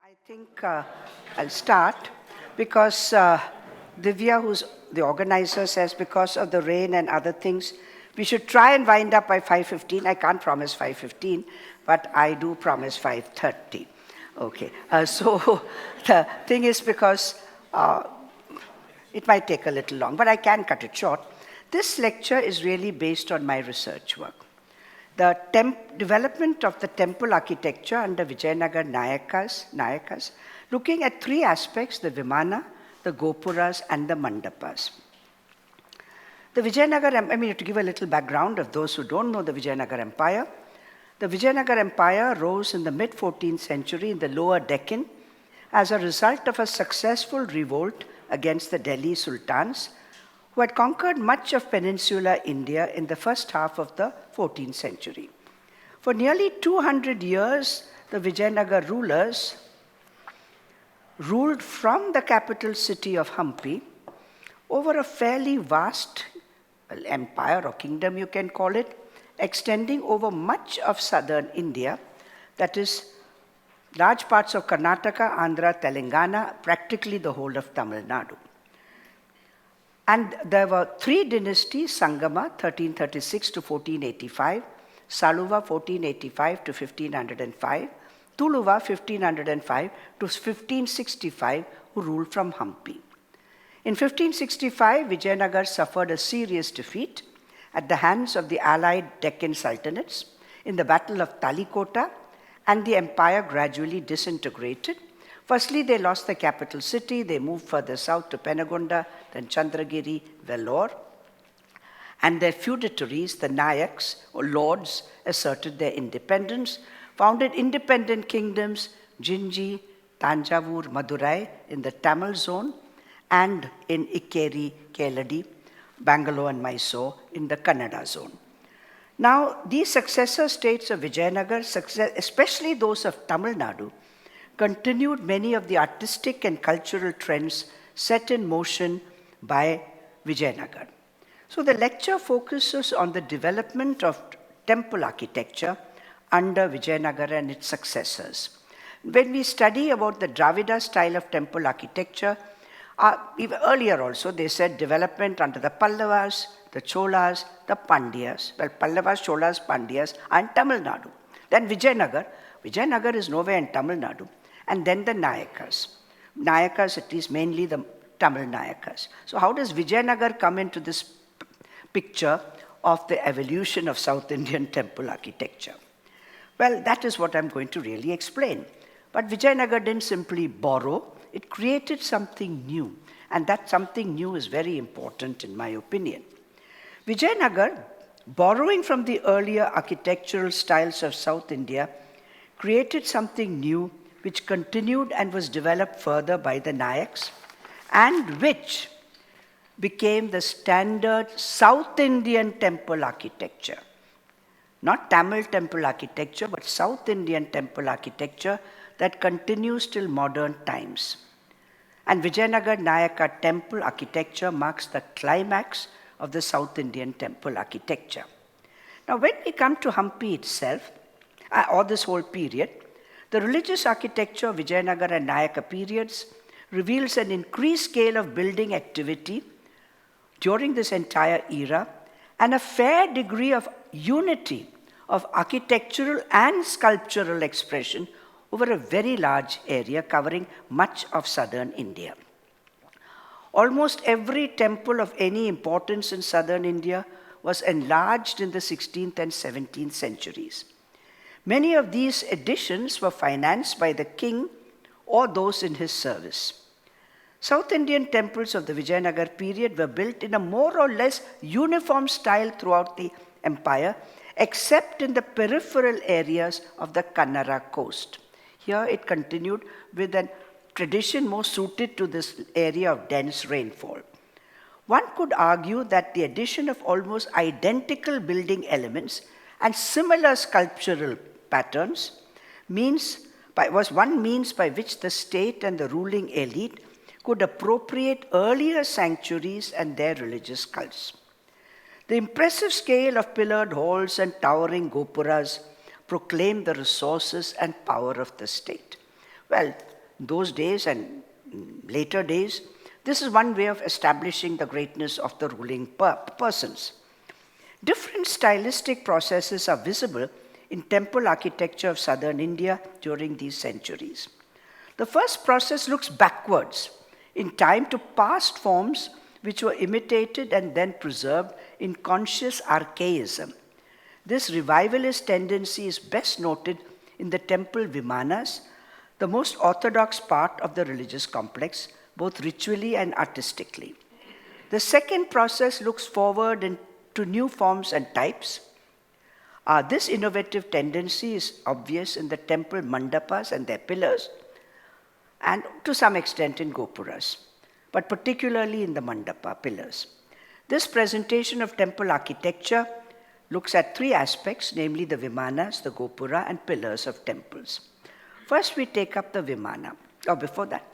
I think I'll start because Divya, who's the organizer, says because of the rain and other things, we should try and wind up by 5:15. I can't promise 5:15, but I do promise 5:30. Okay, so the thing is because it might take a little long, but I can cut it short. This lecture is really based on my research work. The development of the temple architecture under Vijayanagar Nayakas, looking at three aspects, the Vimana, the Gopuras, and the Mandapas. The Vijayanagar, to give a little background of those who don't know the Vijayanagar Empire, the Vijayanagar Empire rose in the mid-14th century in the lower Deccan as a result of a successful revolt against the Delhi Sultans, who had conquered much of peninsular India in the first half of the 14th century. For nearly 200 years, the Vijayanagar rulers ruled from the capital city of Hampi over a fairly vast empire or kingdom, you can call it, extending over much of southern India, that is, large parts of Karnataka, Andhra, Telangana, practically the whole of Tamil Nadu. And there were three dynasties, Sangama, 1336 to 1485, Saluva, 1485 to 1505, Tuluva, 1505 to 1565, who ruled from Hampi. In 1565, Vijayanagar suffered a serious defeat at the hands of the allied Deccan sultanates in the Battle of Talikota, and the empire gradually disintegrated. Firstly, they lost the capital city, they moved further south to Penagonda, then Chandragiri, Vellore, and their feudatories, the Nayaks, or lords, asserted their independence, founded independent kingdoms, Jinji, Tanjavur, Madurai in the Tamil zone, and in Ikkeri, Keladi, Bangalore and Mysore in the Kannada zone. Now, these successor states of Vijayanagar, especially those of Tamil Nadu, continued many of the artistic and cultural trends set in motion by Vijayanagar. So the lecture focuses on the development of temple architecture under Vijayanagar and its successors. When we study about the Dravida style of temple architecture, even earlier also they said development under the Pallavas, the Cholas, the Pandyas. Well, Pallavas, Cholas, Pandyas and Tamil Nadu. Then Vijayanagar. Vijayanagar is nowhere in Tamil Nadu. And then the Nayakas. Nayakas, it is mainly the Tamil Nayakas. So how does Vijayanagar come into this picture of the evolution of South Indian temple architecture? Well, that is what I'm going to really explain. But Vijayanagar didn't simply borrow, it created something new. And that something new is very important in my opinion. Vijayanagar, borrowing from the earlier architectural styles of South India, created something new which continued and was developed further by the Nayaks, and which became the standard South Indian temple architecture. Not Tamil temple architecture, but South Indian temple architecture that continues till modern times. And Vijayanagar Nayaka temple architecture marks the climax of the South Indian temple architecture. Now, when we come to Hampi itself, or this whole period, the religious architecture of Vijayanagar and Nayaka periods reveals an increased scale of building activity during this entire era and a fair degree of unity of architectural and sculptural expression over a very large area covering much of southern India. Almost every temple of any importance in southern India was enlarged in the 16th and 17th centuries. Many of these additions were financed by the king or those in his service. South Indian temples of the Vijayanagar period were built in a more or less uniform style throughout the empire, except in the peripheral areas of the Kannara coast. Here it continued with a tradition more suited to this area of dense rainfall. One could argue that the addition of almost identical building elements and similar sculptural patterns was one means by which the state and the ruling elite could appropriate earlier sanctuaries and their religious cults. The impressive scale of pillared halls and towering gopuras proclaimed the resources and power of the state. Well, those days and later days, this is one way of establishing the greatness of the ruling persons. Different stylistic processes are visible in temple architecture of southern India during these centuries. The first process looks backwards in time to past forms which were imitated and then preserved in conscious archaism. This revivalist tendency is best noted in the temple vimanas, the most orthodox part of the religious complex, both ritually and artistically. The second process looks forward into new forms and types. This innovative tendency is obvious in the temple mandapas and their pillars, and to some extent in gopuras, but particularly in the mandapa pillars. This presentation of temple architecture looks at three aspects, namely the vimanas, the gopura, and pillars of temples. First, we take up the vimana, or before that.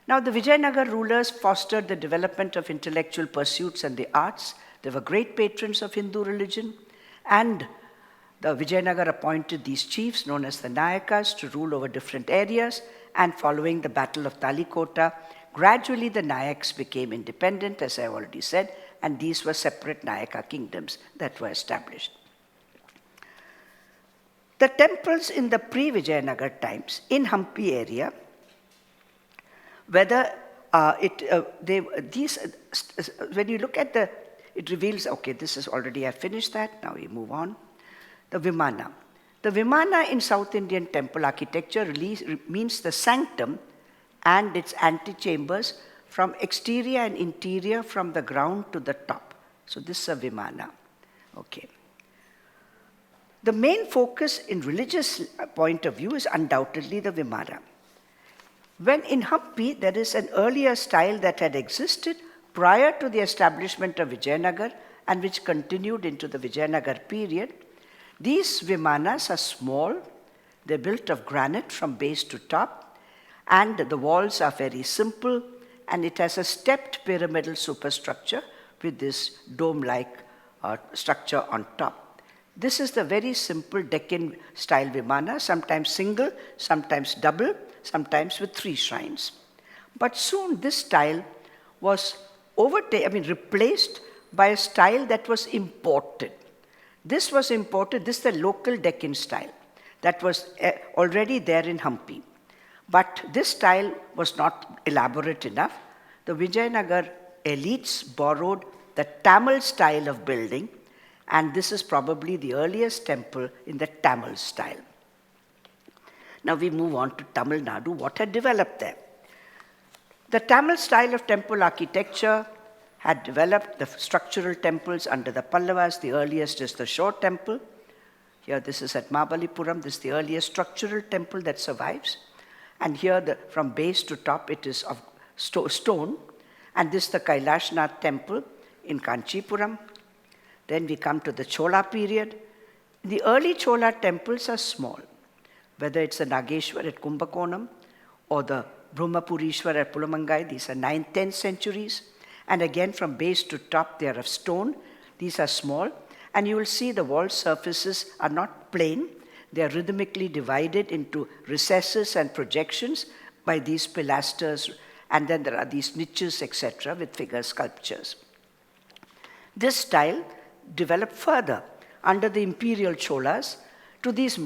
Now, the Vijayanagar rulers fostered the development of intellectual pursuits and the arts. They were great patrons of Hindu religion, and the Vijayanagar appointed these chiefs, known as the Nayakas, to rule over different areas, and following the Battle of Talikota, gradually the Nayaks became independent, as I already said, and these were separate Nayaka kingdoms that were established. The temples in the pre-Vijayanagar times in Hampi area, whether when you look at it reveals, okay, this is already, I finished that, now we move on. The Vimana. The Vimana in South Indian temple architecture means the sanctum and its antechambers from exterior and interior, from the ground to the top. So this is a Vimana. Okay. The main focus in religious point of view is undoubtedly the Vimana. When in Hampi, there is an earlier style that had existed prior to the establishment of Vijayanagar and which continued into the Vijayanagar period. These Vimanas are small, they're built of granite from base to top, and the walls are very simple, and it has a stepped pyramidal superstructure with this dome-like structure on top. This is the very simple Deccan style Vimana, sometimes single, sometimes double, sometimes with 3 shrines. But soon this style was replaced by a style that was imported. This was imported, this is the local Deccan style that was already there in Hampi. But this style was not elaborate enough. The Vijayanagar elites borrowed the Tamil style of building, and this is probably the earliest temple in the Tamil style. Now we move on to Tamil Nadu, what had developed there. The Tamil style of temple architecture had developed the structural temples under the Pallavas. The earliest is the Shore temple. Here this is at Mahabalipuram. This is the earliest structural temple that survives. And here from base to top it is of stone. And this is the Kailashnath temple in Kanchipuram. Then we come to the Chola period. The early Chola temples are small, whether it's the Nageshwar at Kumbakonam or the Brahmapurishwar at Pulamangai. These are 9th, 10th centuries. And again, from base to top, they are of stone. These are small. And you will see the wall surfaces are not plain. They are rhythmically divided into recesses and projections by these pilasters. And then there are these niches, etc., with figure sculptures. This style developed further under the imperial Cholas to these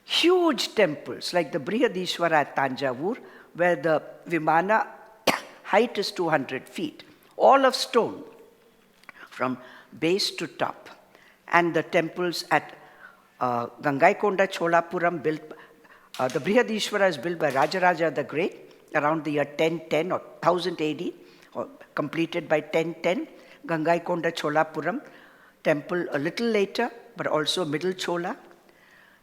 huge temples like the Brihadishwara at Tanjavur, where the Vimana height is 200 feet, all of stone from base to top. And the temples at Gangaikonda Cholapuram, the Brihadishwara is built by Rajaraja the Great around the year 1010 or 1000 AD, or completed by 1010. Gangaikonda Cholapuram temple a little later, but also middle Chola.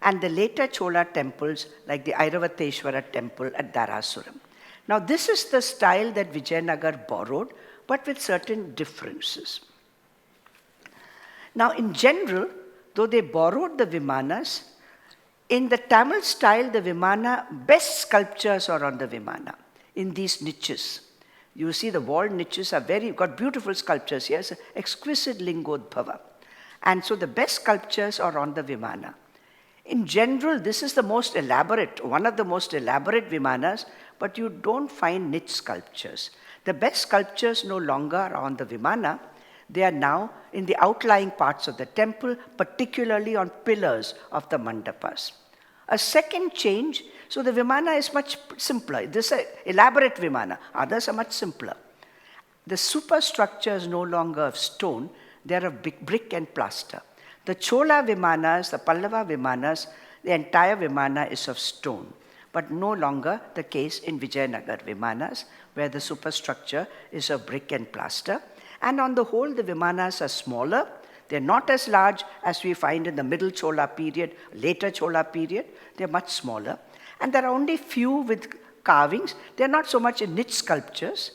And the later Chola temples like the Airavateshwara temple at Dharasuram. Now this is the style that Vijayanagar borrowed, but with certain differences. Now in general, though they borrowed the Vimanas, in the Tamil style, the Vimana, best sculptures are on the Vimana, in these niches. You see the wall niches are got beautiful sculptures here, it's an exquisite Lingodbhava. And so the best sculptures are on the Vimana. In general, this is the most elaborate, one of the most elaborate Vimanas, but you don't find niche sculptures. The best sculptures no longer are on the Vimana. They are now in the outlying parts of the temple, particularly on pillars of the mandapas. A second change, so the Vimana is much simpler. This is an elaborate Vimana. Others are much simpler. The superstructure is no longer of stone. They are of brick and plaster. The Chola Vimanas, the Pallava Vimanas, the entire Vimana is of stone, but no longer the case in Vijayanagar Vimanas, where the superstructure is of brick and plaster. And on the whole, the Vimanas are smaller. They're not as large as we find in the middle Chola period, later Chola period. They're much smaller. And there are only few with carvings. They're not so much in niche sculptures,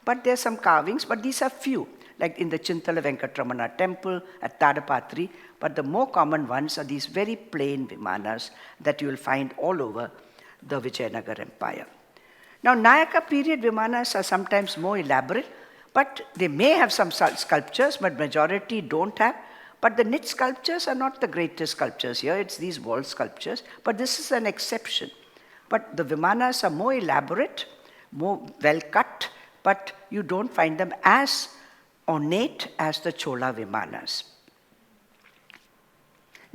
but there are some carvings, but these are few, like in the Chintala Venkatramana temple at Tadapatri. But the more common ones are these very plain Vimanas that you will find all over the Vijayanagar Empire. Now, Nayaka period Vimanas are sometimes more elaborate, but they may have some sculptures, but majority don't have. But the niche sculptures are not the greatest sculptures here. It's these wall sculptures, but this is an exception. But the Vimanas are more elaborate, more well cut, but you don't find them as ornate as the Chola Vimanas.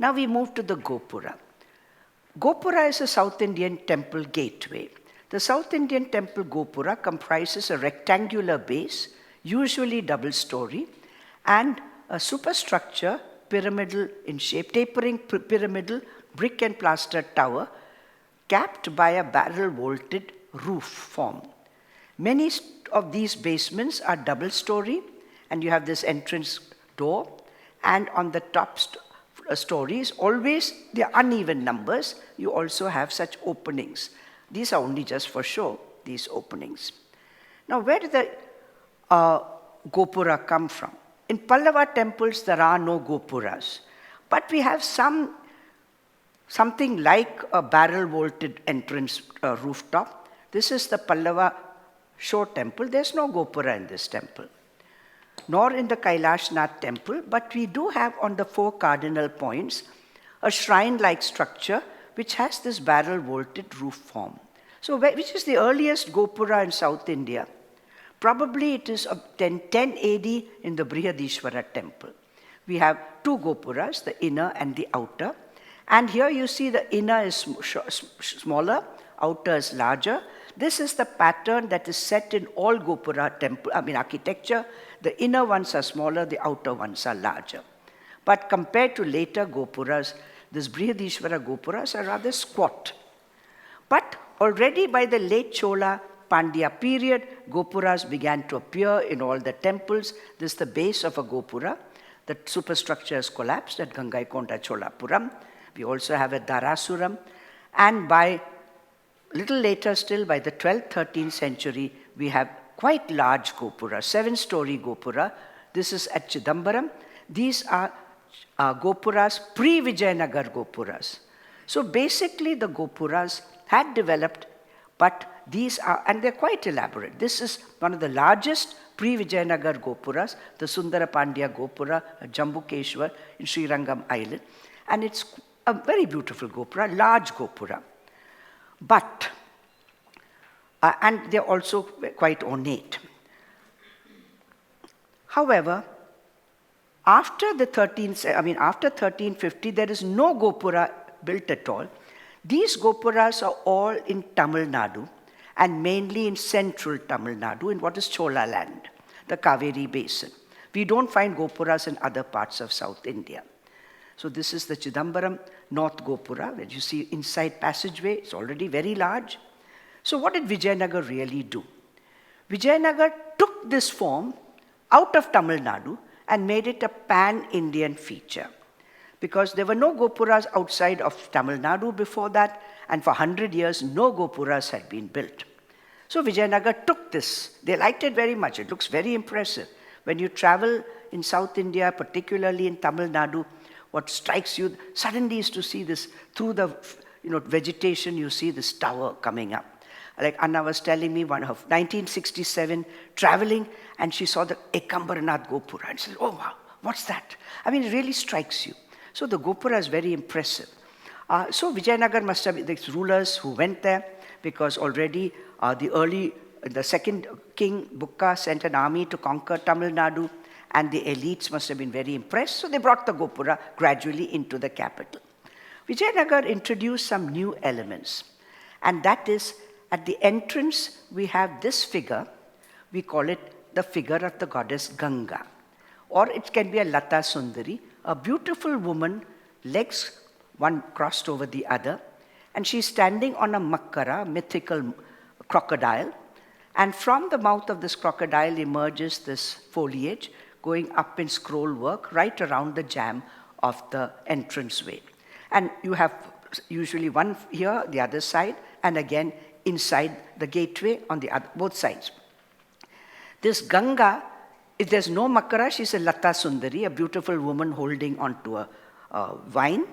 Now we move to the Gopura. Gopura is a South Indian temple gateway. The South Indian temple Gopura comprises a rectangular base, usually double-story, and a superstructure, pyramidal in shape, tapering pyramidal brick and plaster tower, capped by a barrel-vaulted roof form. Many of these basements are double-story, and you have this entrance door, and on the top stories, always they are uneven numbers. You also have such openings. These are only just for show, these openings. Now, where did the Gopura come from? In Pallava temples, there are no Gopuras, but we have something like a barrel-vaulted entrance rooftop. This is the Pallava Shore temple. There's no Gopura in this temple, nor in the Kailashnath temple, but we do have on the 4 cardinal points a shrine-like structure which has this barrel-vaulted roof form. So which is the earliest Gopura in South India? Probably it is of 10 AD in the Brihadishwara temple. We have 2 Gopuras, the inner and the outer. And here you see the inner is smaller, outer is larger. This is the pattern that is set in all Gopura temple, architecture. The inner ones are smaller, the outer ones are larger. But compared to later Gopuras, this Brihadishwara Gopuras are rather squat. But already by the late Chola Pandya period, Gopuras began to appear in all the temples. This is the base of a Gopura. The superstructure has collapsed at Gangaikonda Cholapuram. We also have at Dharasuram. And by little later still, by the 12th, 13th century, we have quite large Gopura, 7-story Gopura. This is at Chidambaram. These are Gopuras, pre-Vijayanagar Gopuras. So basically the Gopuras had developed, but these are, and they're quite elaborate. This is one of the largest pre-Vijayanagar Gopuras, the Sundara Pandya Gopura, Jambukeshwar in Srirangam Island. And it's a very beautiful Gopura, large Gopura. But, and they're also quite ornate. However, after 1350, there is no Gopura built at all. These Gopuras are all in Tamil Nadu, and mainly in central Tamil Nadu, in what is Chola land, the Kaveri basin. We don't find Gopuras in other parts of South India. So this is the Chidambaram North Gopura, where you see inside passageway. It's already very large. So what did Vijayanagar really do? Vijayanagar took this form out of Tamil Nadu and made it a pan-Indian feature, because there were no Gopuras outside of Tamil Nadu before that, and for 100 years, no Gopuras had been built. So Vijayanagar took this. They liked it very much. It looks very impressive. When you travel in South India, particularly in Tamil Nadu, what strikes you suddenly is to see this, through the vegetation, you see this tower coming up. Like Anna was telling me, one of 1967, traveling, and she saw the Ekambaranath Gopura, and she said, oh wow, what's that? I mean, it really strikes you. So the Gopura is very impressive. So Vijayanagar must have been the rulers who went there, because already the second king, Bukka, sent an army to conquer Tamil Nadu, and the elites must have been very impressed, so they brought the Gopura gradually into the capital. Vijayanagar introduced some new elements, and that is, at the entrance we have this figure. We call it the figure of the goddess Ganga, or it can be a Lata Sundari, a beautiful woman, legs one crossed over the other, and she's standing on a makkara, mythical crocodile, and from the mouth of this crocodile emerges this foliage going up in scroll work right around the jamb of the entranceway. And you have usually one here, the other side, and again inside the gateway on the other, both sides. This Ganga, if there's no makkara, she's a Lata Sundari, a beautiful woman holding onto a vine.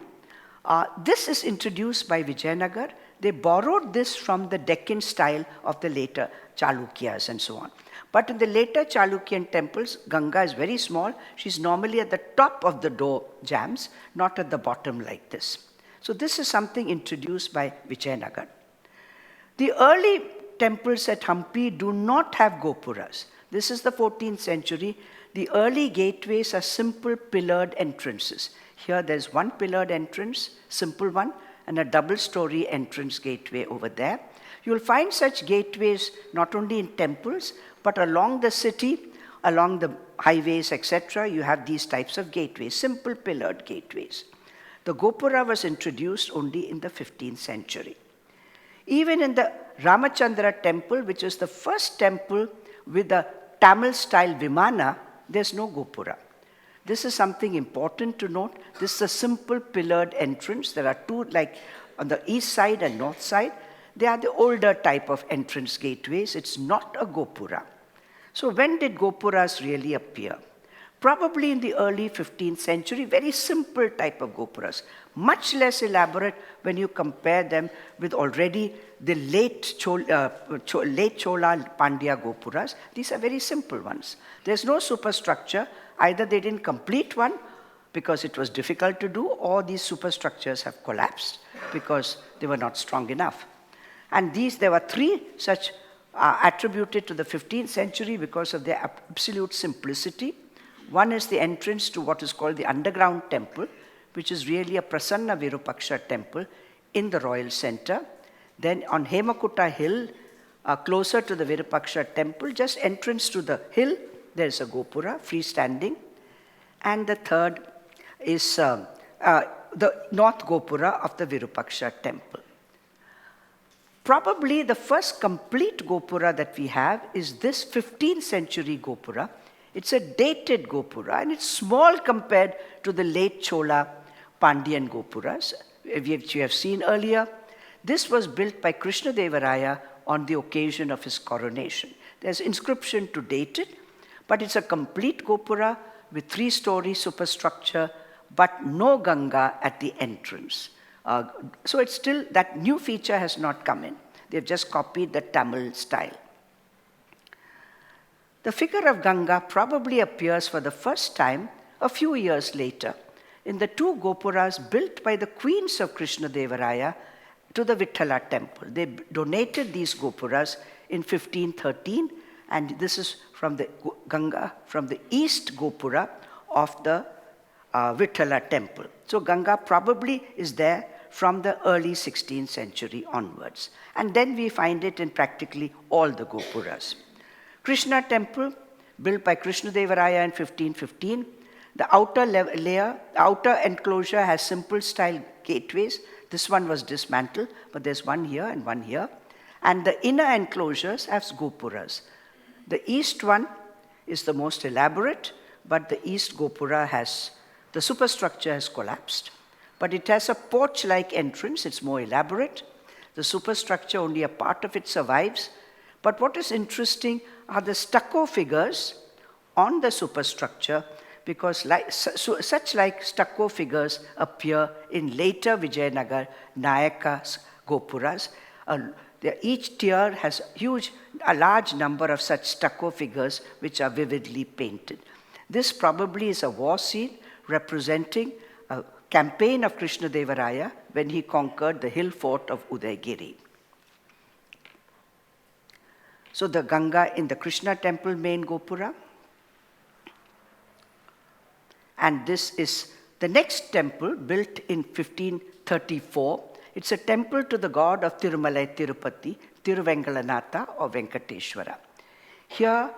This is introduced by Vijayanagar. They borrowed this from the Deccan style of the later Chalukyas and so on. But in the later Chalukyan temples, Ganga is very small. She's normally at the top of the door jambs, not at the bottom like this. So this is something introduced by Vijayanagar. The early temples at Hampi do not have gopuras. This is the 14th century. The early gateways are simple pillared entrances. Here there's one pillared entrance, simple one, and a double-story entrance gateway over there. You'll find such gateways not only in temples, but along the city, along the highways, etc. You have these types of gateways, simple pillared gateways. The Gopura was introduced only in the 15th century. Even in the Ramachandra temple, which is the first temple with a Tamil-style Vimana, there's no Gopura. This is something important to note. This is a simple pillared entrance. There are two, like on the east side and north side. They are the older type of entrance gateways. It's not a Gopura. So when did Gopuras really appear? Probably in the early 15th century, very simple type of Gopuras, much less elaborate when you compare them with already the late Chola Pandya Gopuras. These are very simple ones. There's no superstructure. Either they didn't complete one because it was difficult to do, or these superstructures have collapsed because they were not strong enough. And there were three such attributed to the 15th century because of their absolute simplicity. One is the entrance to what is called the underground temple, which is really a Prasanna Virupaksha temple in the royal center. Then on Hemakutta hill, closer to the Virupaksha temple, just entrance to the hill, there is a Gopura, freestanding. And the third is the North Gopura of the Virupaksha temple. Probably the first complete Gopura that we have is this 15th century Gopura. It's a dated Gopura, and it's small compared to the late Chola Pandyan Gopuras, which you have seen earlier. This was built by Krishnadevaraya on the occasion of his coronation. There's inscription to date it, but it's a complete Gopura with 3-story superstructure, but no Ganga at the entrance. So it's still, that new feature has not come in. They've just copied the Tamil style. The figure of Ganga probably appears for the first time a few years later in the 2 Gopuras built by the queens of Krishnadevaraya to the Vithala temple. They donated these Gopuras in 1513, and this is from the Ganga, from the east Gopura of the Vithala temple. So Ganga probably is there from the early 16th century onwards. And then we find it in practically all the Gopuras. Krishna temple, built by Krishnadevaraya in 1515. The outer enclosure has simple style gateways. This one was dismantled, but there's one here and one here. And the inner enclosures have Gopuras. The east one is the most elaborate, but the east Gopura the superstructure has collapsed. But it has a porch-like entrance. It's more elaborate. The superstructure, only a part of it survives. But what is interesting are the stucco figures on the superstructure, because such stucco figures appear in later Vijayanagar Nayaka Gopuras. Each tier has a large number of such stucco figures which are vividly painted. This probably is a war scene representing a campaign of Krishnadevaraya when he conquered the hill fort of Udaygiri. So the Ganga in the Krishna temple main Gopura. And this is the next temple built in 1534. It's a temple to the god of Tirumalai Tirupati, Tiruvengalanatha or Venkateshwara. Here,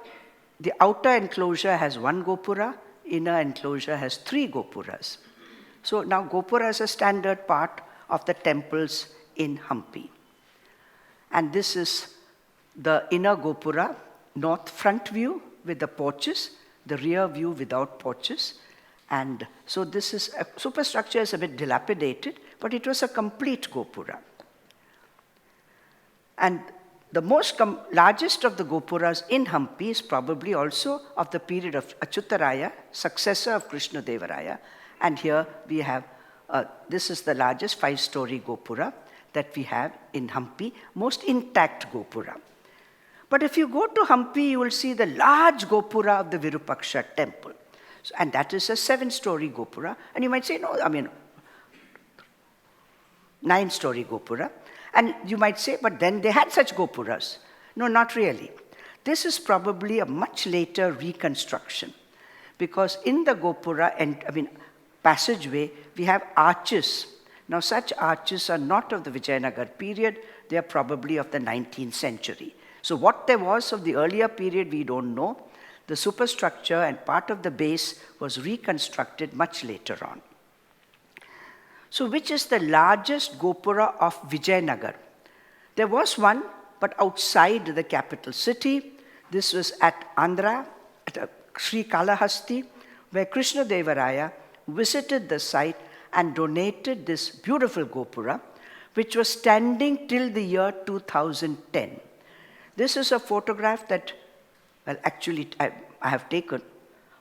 the outer enclosure has one Gopura, inner enclosure has 3 Gopuras. So now Gopura is a standard part of the temples in Hampi. And this is the inner Gopura, north front view with the porches, the rear view without porches. And so this is, superstructure is a bit dilapidated, but it was a complete Gopura. And the largest of the Gopuras in Hampi is probably also of the period of Achyutaraya, successor of Krishnadevaraya. And here we have, this is the largest 5-story Gopura that we have in Hampi, most intact Gopura. But if you go to Hampi, you will see the large Gopura of the Virupaksha temple. And that is a 7-story Gopura. And you might say, no, 9-story Gopura. And you might say, but then they had such Gopuras. No, not really. This is probably a much later reconstruction. Because in the Gopura, passageway, we have arches. Now, such arches are not of the Vijayanagar period. They are probably of the 19th century. So what there was of the earlier period, we don't know. The superstructure and part of the base was reconstructed much later on. So which is the largest Gopura of Vijayanagar? There was one, but outside the capital city. This was at Andhra, at Sri Kalahasti, where Krishnadevaraya visited the site and donated this beautiful Gopura, which was standing till the year 2010. This is a photograph that, well, actually, I have taken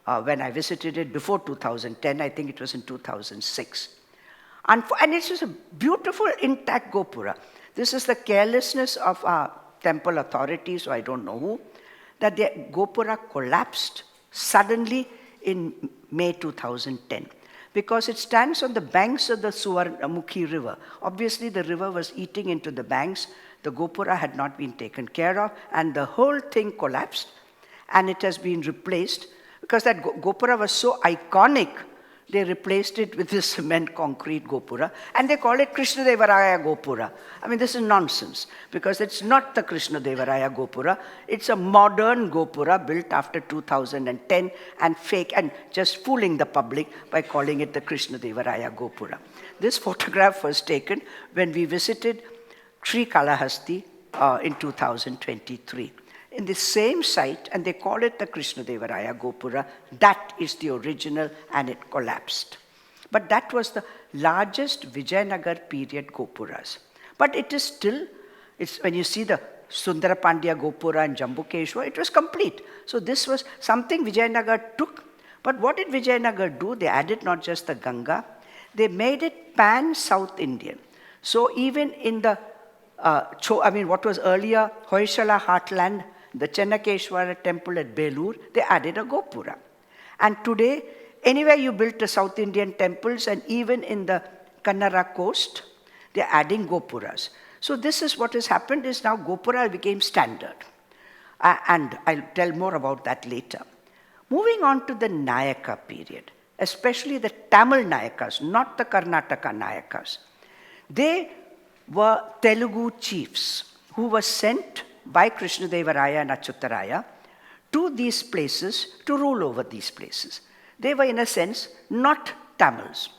when I visited it before 2010. I think it was in 2006. And it is a beautiful, intact Gopura. This is the carelessness of our temple authorities, or I don't know who, that the Gopura collapsed suddenly in May 2010. Because it stands on the banks of the Suvarnamukhi river. Obviously, the river was eating into the banks. The Gopura had not been taken care of, and the whole thing collapsed, and it has been replaced. Because that Gopura was so iconic, they replaced it with this cement concrete Gopura, and they call it Krishnadevaraya Gopura. This is nonsense, because it's not the Krishnadevaraya Gopura. It's a modern Gopura built after 2010 and fake, and just fooling the public by calling it the Krishnadevaraya Gopura. This photograph was taken when we visited Sri Kalahasti in 2023. In the same site, and they call it the Krishnadevaraya Gopura. That is the original, and it collapsed. But that was the largest Vijayanagar period Gopuras. But it is still, when you see the Sundarapandya Gopura and Jambukeshwar, it was complete. So this was something Vijayanagar took. But what did Vijayanagar do? They added not just the Ganga, they made it pan-South Indian. So even in the, what was earlier Hoysala heartland, the Chennakeshwara temple at Belur, they added a Gopura. And today, anywhere you build the South Indian temples, and even in the Kannara coast, they're adding Gopuras. So this is what has happened, is now Gopura became standard. And I'll tell more about that later. Moving on to the Nayaka period, especially the Tamil Nayakas, not the Karnataka Nayakas. They were Telugu chiefs who were sent by Krishnadevaraya and Achyutaraya to these places to rule over these places. They were, in a sense, not Tamils.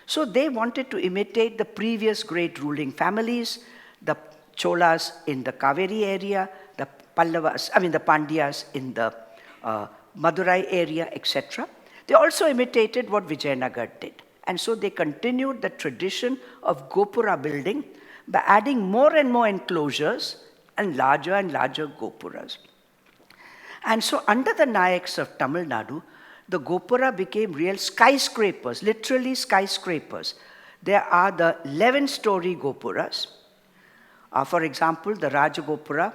So they wanted to imitate the previous great ruling families, the Cholas in the Kaveri area, the Pallavas, the Pandyas in the Madurai area, etc. They also imitated what Vijayanagar did. And so they continued the tradition of Gopura building by adding more and more enclosures and larger Gopuras. And so under the Nayaks of Tamil Nadu, the Gopura became real skyscrapers, literally skyscrapers. There are the 11-story Gopuras. For example, the Rajagopura,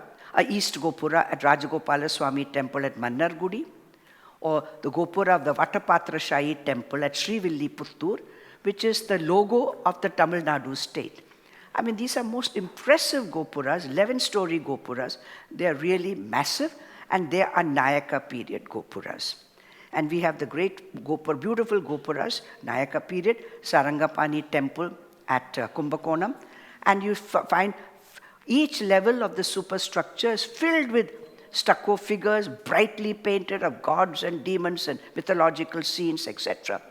East Gopura at Rajagopala Swami temple at Mannargudi, or the Gopura of the Vatapatra Shahi temple at Srivilli Puttur, which is the logo of the Tamil Nadu state. I mean, these are most impressive gopuras, 11-story gopuras. They are really massive, and they are Nayaka period gopuras. And we have the great gopur, beautiful gopuras, Nayaka period, Sarangapani temple at Kumbakonam. And you find each level of the superstructure is filled with stucco figures, brightly painted of gods and demons and mythological scenes, etc.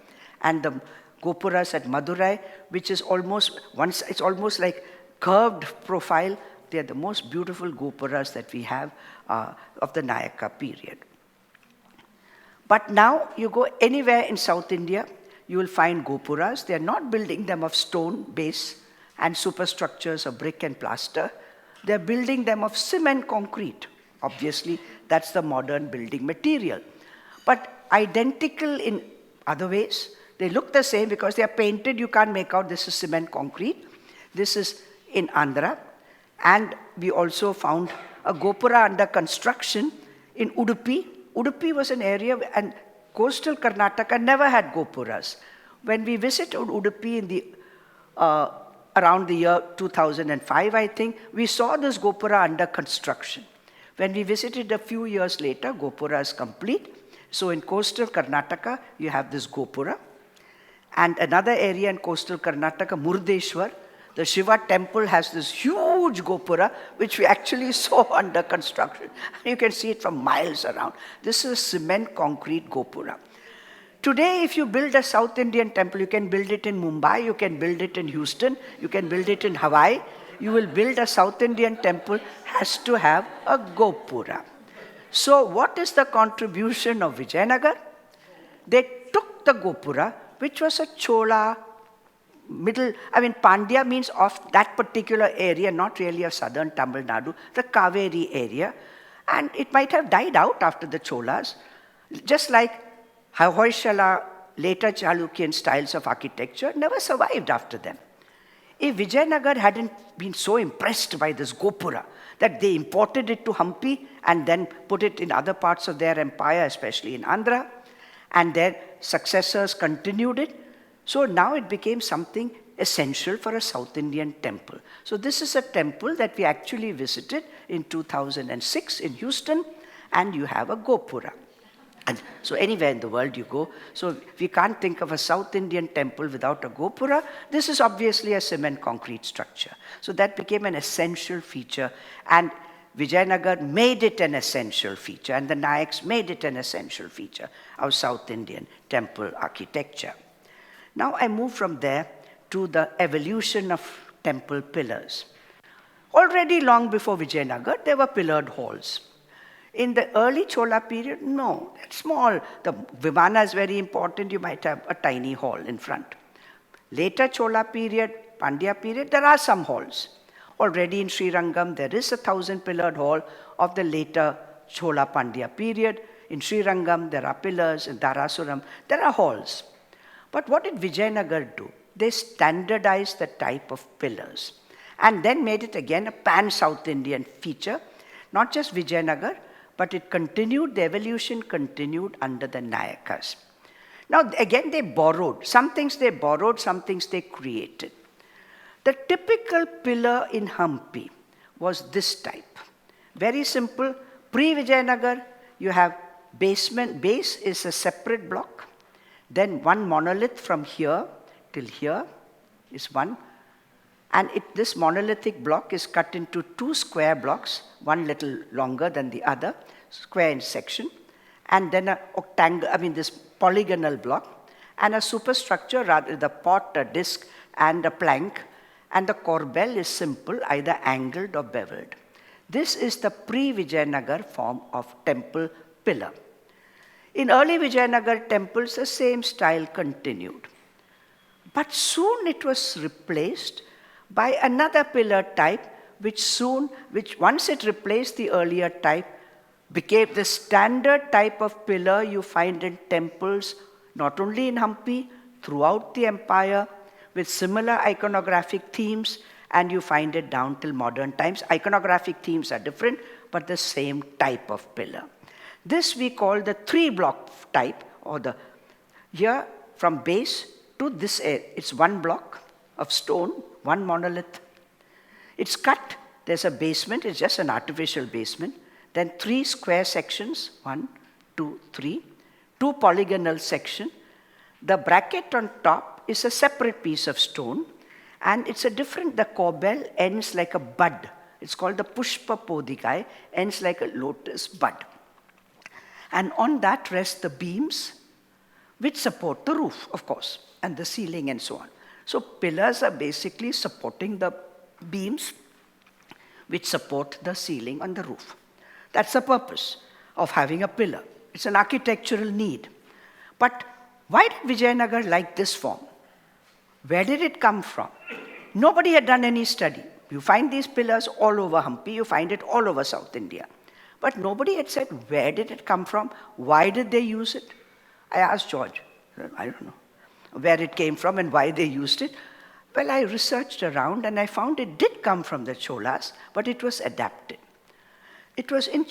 And the gopuras at Madurai, which is it's almost like curved profile. They are the most beautiful gopuras that we have of the Nayaka period. But now you go anywhere in South India, you will find gopuras. They are not building them of stone base and superstructures of brick and plaster. They are building them of cement concrete. Obviously, that's the modern building material. But identical in other ways. They look the same because they are painted. You can't make out this is cement concrete. This is in Andhra. And we also found a gopura under construction in Udupi. Udupi was an area, and coastal Karnataka never had gopuras. When we visited Udupi in the around the year 2005, I think, we saw this gopura under construction. When we visited a few years later, gopura is complete. So in coastal Karnataka, you have this gopura. And another area in coastal Karnataka, Murdeshwar, the Shiva temple has this huge gopura, which we actually saw under construction. You can see it from miles around. This is cement concrete gopura. Today, if you build a South Indian temple, you can build it in Mumbai, you can build it in Houston, you can build it in Hawaii. You will build a South Indian temple, has to have a gopura. So what is the contribution of Vijayanagar? They took the gopura, which was a Chola Pandya means of that particular area, not really of southern Tamil Nadu, the Kaveri area. And it might have died out after the Cholas, just like Hoysala, later Chalukyan styles of architecture never survived after them. If Vijayanagar hadn't been so impressed by this gopura that they imported it to Hampi and then put it in other parts of their empire, especially in Andhra, and their successors continued it, so now it became something essential for a South Indian temple. So this is a temple that we actually visited in 2006 in Houston, and you have a gopura. And so anywhere in the world you go, so we can't think of a South Indian temple without a gopura. This is obviously a cement concrete structure. So that became an essential feature, and Vijayanagar made it an essential feature, and the Nayaks made it an essential feature of South Indian temple architecture. Now I move from there to the evolution of temple pillars. Already long before Vijayanagar, there were pillared halls. In the early Chola period, no, it's small. The Vimana is very important. You might have a tiny hall in front. Later Chola period, Pandya period, there are some halls. Already in Srirangam, there is a 1,000-pillared hall of the later Chola Pandya period. In Srirangam, there are pillars. In Dharasuram, there are halls. But what did Vijayanagar do? They standardized the type of pillars and then made it again a pan-South Indian feature. Not just Vijayanagar, but it continued, the evolution continued under the Nayakas. Now again they borrowed. Some things they borrowed, some things they created. The typical pillar in Hampi was this type. Very simple. Pre-Vijayanagar, you have basement. Base is a separate block. Then one monolith from here till here is one. And this monolithic block is cut into two square blocks, one little longer than the other, square in section, and then this polygonal block, and a superstructure, rather the pot, a disc, and a plank, and the corbel is simple, either angled or beveled. This is the pre-Vijayanagar form of temple pillar. In early Vijayanagar temples, the same style continued. But soon it was replaced by another pillar type, which once it replaced the earlier type, became the standard type of pillar you find in temples, not only in Hampi, throughout the empire, with similar iconographic themes, and you find it down till modern times. Iconographic themes are different, but the same type of pillar. This we call the three-block type, or here from base to this area. It's one block of stone, one monolith. It's cut. There's a basement. It's just an artificial basement. Then 3 square sections, 1, 2, 3. 2 polygonal sections. The bracket on top is a separate piece of stone. And it's a different, the corbel ends like a bud. It's called the Pushpa Podikai, ends like a lotus bud. And on that rest the beams, which support the roof, of course, and the ceiling and so on. So pillars are basically supporting the beams which support the ceiling on the roof. That's the purpose of having a pillar. It's an architectural need. But why did Vijayanagar like this form? Where did it come from? Nobody had done any study. You find these pillars all over Hampi, you find it all over South India. But nobody had said, where did it come from? Why did they use it? I asked George, I don't know, where it came from and why they used it. Well, I researched around and I found it did come from the Cholas, but it was adapted. It was in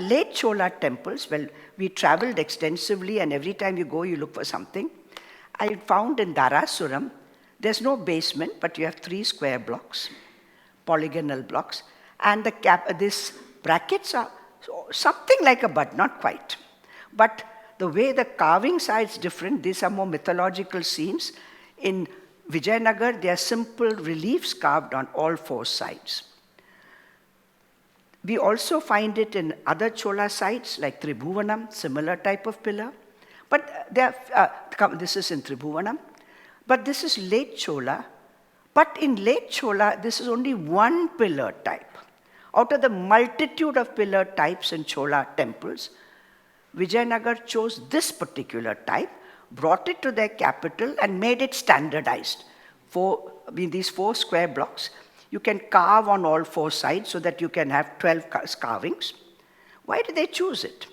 late Chola temples. Well, we traveled extensively and every time you go, you look for something. I found in Dharasuram, there's no basement, but you have 3 square blocks, polygonal blocks, and these brackets are something like a bud, not quite. But the way the carving side is different, these are more mythological scenes. In Vijayanagar, they are simple reliefs carved on all 4 sides. We also find it in other Chola sites like Tribhuvanam, similar type of pillar. But this is in Tribhuvanam. But this is late Chola. But in late Chola, this is only one pillar type. Out of the multitude of pillar types in Chola temples, Vijayanagar chose this particular type, brought it to their capital and made it standardized. These 4 square blocks, you can carve on all 4 sides so that you can have 12 carvings. Why did they choose it?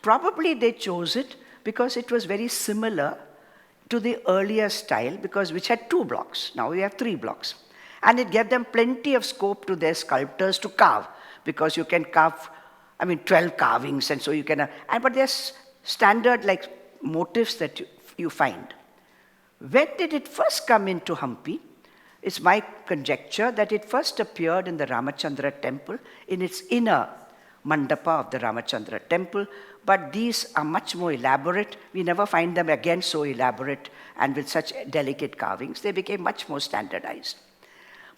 Probably they chose it because it was very similar to the earlier style, which had 2 blocks. Now we have 3 blocks. And it gave them plenty of scope to their sculptors to carve, because you can carve, 12 carvings, and so you can, but there's standard motifs that you find. When did it first come into Hampi? It's my conjecture that it first appeared in the Ramachandra temple, in its inner mandapa of the Ramachandra temple, but these are much more elaborate. We never find them again so elaborate and with such delicate carvings. They became much more standardized.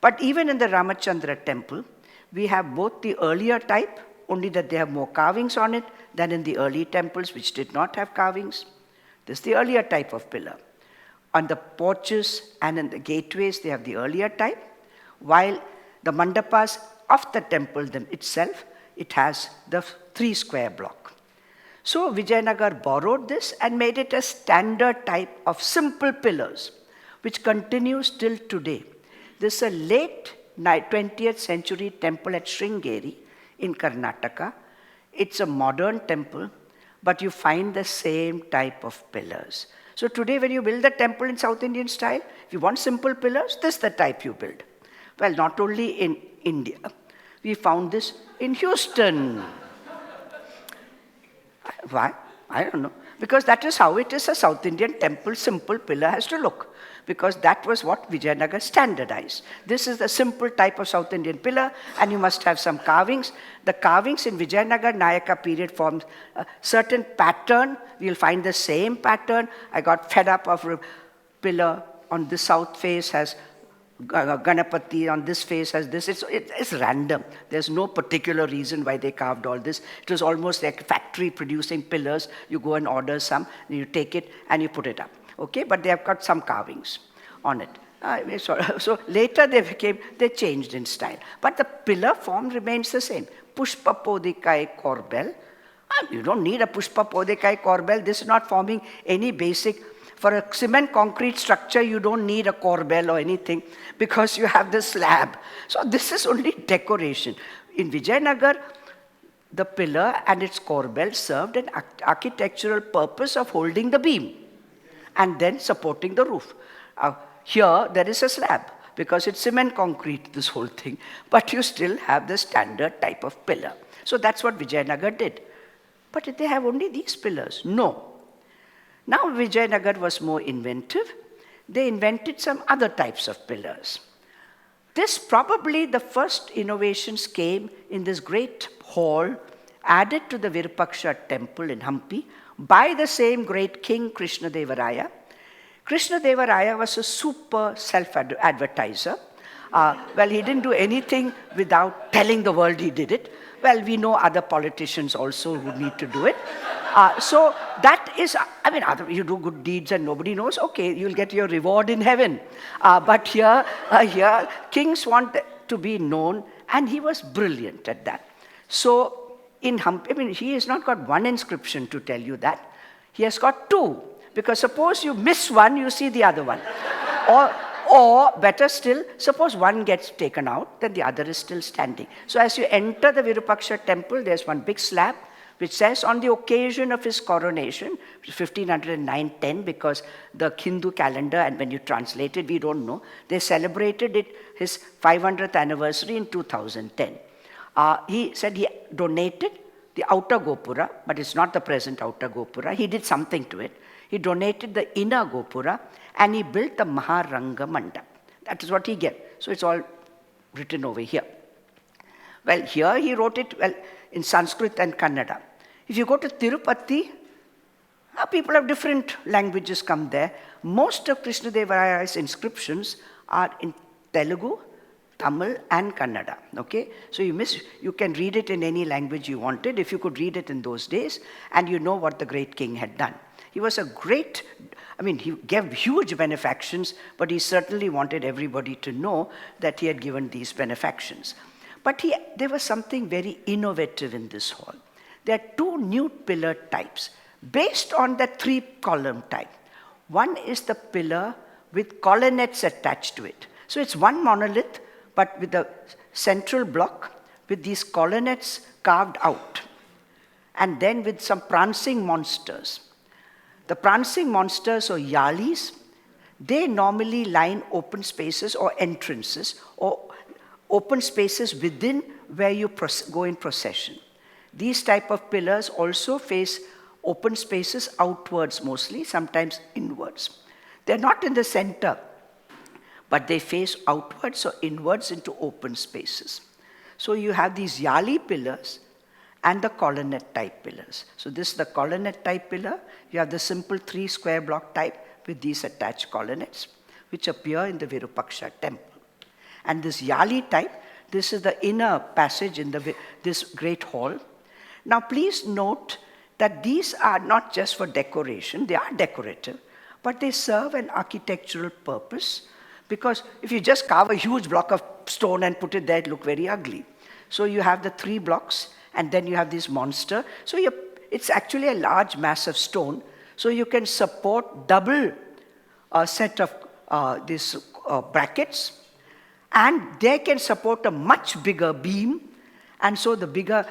But even in the Ramachandra temple, we have both the earlier type, only that they have more carvings on it than in the early temples, which did not have carvings. This is the earlier type of pillar. On the porches and in the gateways, they have the earlier type, while the mandapas of the temple itself, it has the 3 square block. So Vijayanagar borrowed this and made it a standard type of simple pillars, which continues till today. This is a late 20th century temple at Sringeri in Karnataka. It's a modern temple, but you find the same type of pillars. So today when you build a temple in South Indian style, if you want simple pillars, this is the type you build. Well, not only in India, we found this in Houston. Why? I don't know. Because that is how it is a South Indian temple simple pillar has to look. Because that was what Vijayanagar standardized. This is the simple type of South Indian pillar, and you must have some carvings. The carvings in Vijayanagar Nayaka period formed a certain pattern. You'll find the same pattern. I got fed up of a pillar on the south face has Ganapati, on this face has this. It's random. There's no particular reason why they carved all this. It was almost like a factory producing pillars. You go and order some, and you take it and you put it up. Okay, but they have got some carvings on it. So later they changed in style. But the pillar form remains the same. Pushpa Podikai Corbel. You don't need a Pushpa Podikai Corbel. This is not forming any basic. For a cement concrete structure, you don't need a corbel or anything because you have the slab. So this is only decoration. In Vijayanagar, the pillar and its corbel served an architectural purpose of holding the beam and then supporting the roof. Here, there is a slab because it's cement concrete, this whole thing. But you still have the standard type of pillar. So that's what Vijayanagar did. But did they have only these pillars? No. Now Vijayanagar was more inventive. they invented some other types of pillars. This probably the first innovations came in this great hall added to the Virupaksha temple in Hampi by the same great king Krishnadevaraya. Krishnadevaraya was a super self-advertiser. Well, he didn't do anything without telling the world he did it. Well, we know other politicians also who need to do it. So that is, I mean, you do good deeds and nobody knows, okay, you'll get your reward in heaven. But here, kings want to be known, and he was brilliant at that. So in Hampi, I mean, he has not got one inscription to tell you that. He has got two, because suppose you miss one, you see the other one. Or better still, suppose one gets taken out, then the other is still standing. So as you enter the Virupaksha temple, there's one big slab which says, on the occasion of his coronation, 1509-10, because the Hindu calendar, and when you translate it, we don't know, they celebrated his 500th anniversary in 2010. He said he donated the outer Gopura, but it's not the present outer Gopura. He did something to it. He donated the inner Gopura, and he built the Maharanga Mandap. That is what he gave. So it's all written over here. Well, here he wrote it in Sanskrit and Kannada. If you go to Tirupati, people have different languages come there. Most of Krishnadevaraya's inscriptions are in Telugu, Tamil and Kannada, okay? So you can read it in any language you wanted, if you could read it in those days, and you know what the great king had done. He was a great, I mean, he gave huge benefactions, but he certainly wanted everybody to know that he had given these benefactions. But there was something very innovative in this hall. There are two new pillar types, based on the three-column type. One is the pillar with colonnettes attached to it. So it's one monolith, but with a central block with these colonnettes carved out, and then with some prancing monsters. The prancing monsters, or yalis, they normally line open spaces or entrances, or open spaces within where you go in procession. These type of pillars also face open spaces outwards mostly, sometimes inwards. They're not in the center, but they face outwards or inwards into open spaces. So you have these yali pillars and the colonnette type pillars. So this is the colonnette type pillar. You have the simple 3 square block type with these attached colonnettes, which appear in the Virupaksha temple. And this yali type, this is the inner passage in this great hall. Now please note that these are not just for decoration, they are decorative, but they serve an architectural purpose, because if you just carve a huge block of stone and put it there, it look very ugly. So you have the 3 blocks, and then you have this monster. So it's actually a large mass of stone, so you can support double set of these brackets, and they can support a much bigger beam, and so the bigger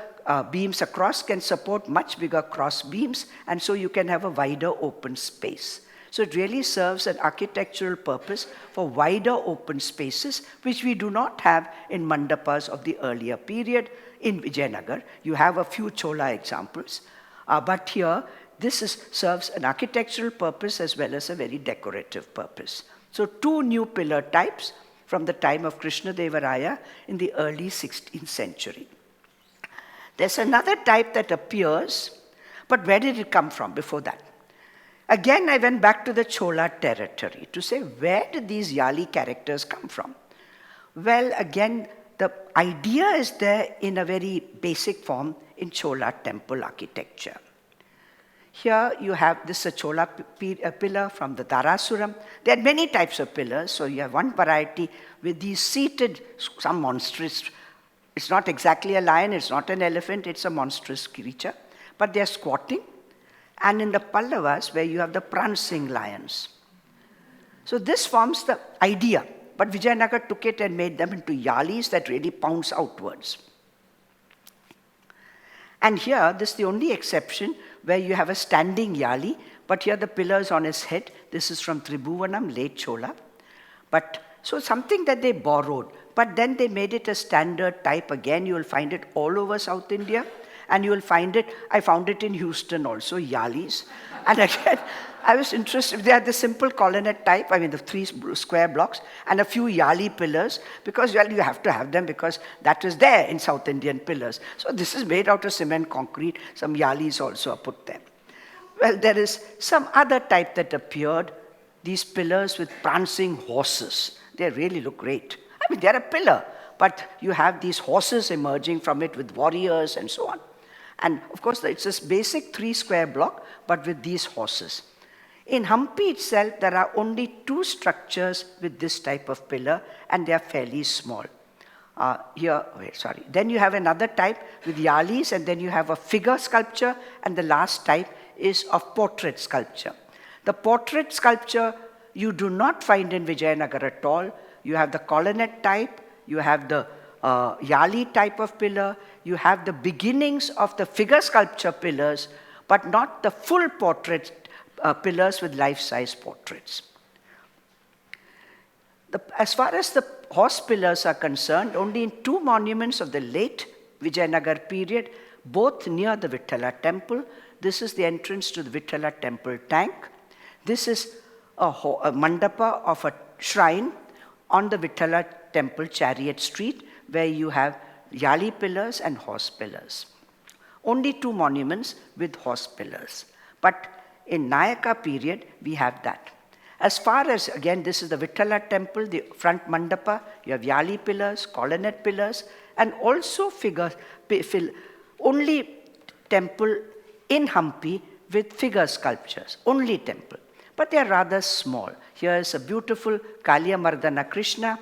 beams across can support much bigger cross beams, and so you can have a wider open space. So it really serves an architectural purpose for wider open spaces, which we do not have in mandapas of the earlier period. In Vijayanagar, you have a few Chola examples, but here this serves an architectural purpose as well as a very decorative purpose. So 2 new pillar types from the time of Krishnadevaraya in the early 16th century. There's another type that appears, but where did it come from before that? Again, I went back to the Chola territory to say, where did these Yali characters come from? Well, again, the idea is there in a very basic form in Chola temple architecture. Here you have this Chola pillar from the Dharasuram. There are many types of pillars, so you have one variety with these seated, some monstrous. It's not exactly a lion, it's not an elephant, it's a monstrous creature. But they're squatting. And in the Pallavas, where you have the prancing lions. So this forms the idea. But Vijayanagar took it and made them into yalis that really pounce outwards. And here, this is the only exception where you have a standing yali, but here the pillars on his head. This is from Tribhuvanam, late Chola. So something that they borrowed. But then they made it a standard type. Again, you will find it all over South India. and you will find it. I found it in Houston also, Yalis. And again, I was interested. They are the simple colonnade type, I mean the 3 square blocks, and a few Yali pillars, because well, you have to have them because that is there in South Indian pillars. So this is made out of cement concrete. Some Yalis also are put there. Well, there is some other type that appeared, these pillars with prancing horses. They really look great. I mean, they're a pillar, but you have these horses emerging from it with warriors and so on. And of course, it's this basic 3 square block, but with these horses. In Hampi itself, there are only 2 structures with this type of pillar, and they are fairly small. Then you have another type with Yalis, and then you have a figure sculpture, and the last type is of portrait sculpture. The portrait sculpture you do not find in Vijayanagar at all. You have the colonnade type, you have the Yali type of pillar, you have the beginnings of the figure sculpture pillars, but not the full portrait pillars with life-size portraits. As far as the horse pillars are concerned, only in 2 monuments of the late Vijayanagar period, both near the Vithala temple. This is the entrance to the Vithala temple tank. This is a mandapa of a shrine on the Vithala temple chariot street, where you have Yali pillars and horse pillars. Only 2 monuments with horse pillars. But in Nayaka period, we have that. As far as, again, this is the Vithala temple, the front mandapa, you have Yali pillars, colonnade pillars, and also only temple in Hampi with figure sculptures, only temple. But they are rather small. Here is a beautiful Kaliya Mardana Krishna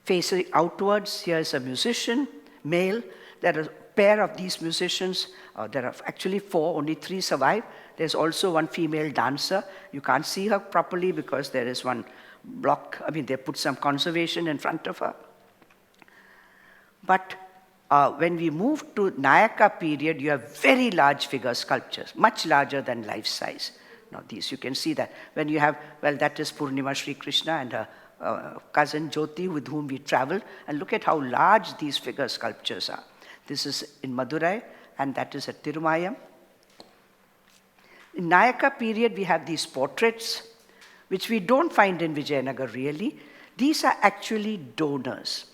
facing outwards. Here is a musician, male. There are a pair of these musicians. There are actually 4, only 3 survive. There's also one female dancer. You can't see her properly because there is one block. I mean, they put some conservation in front of her. But when we move to Nayaka period, you have very large figure sculptures, much larger than life size. Now these, you can see that. When you have, well, that is Purnima Sri Krishna and her cousin Jyoti, with whom we travel. And look at how large these figure sculptures are. This is in Madurai, and that is at Tirumayam. In Nayaka period, we have these portraits, which we don't find in Vijayanagar really. These are actually donors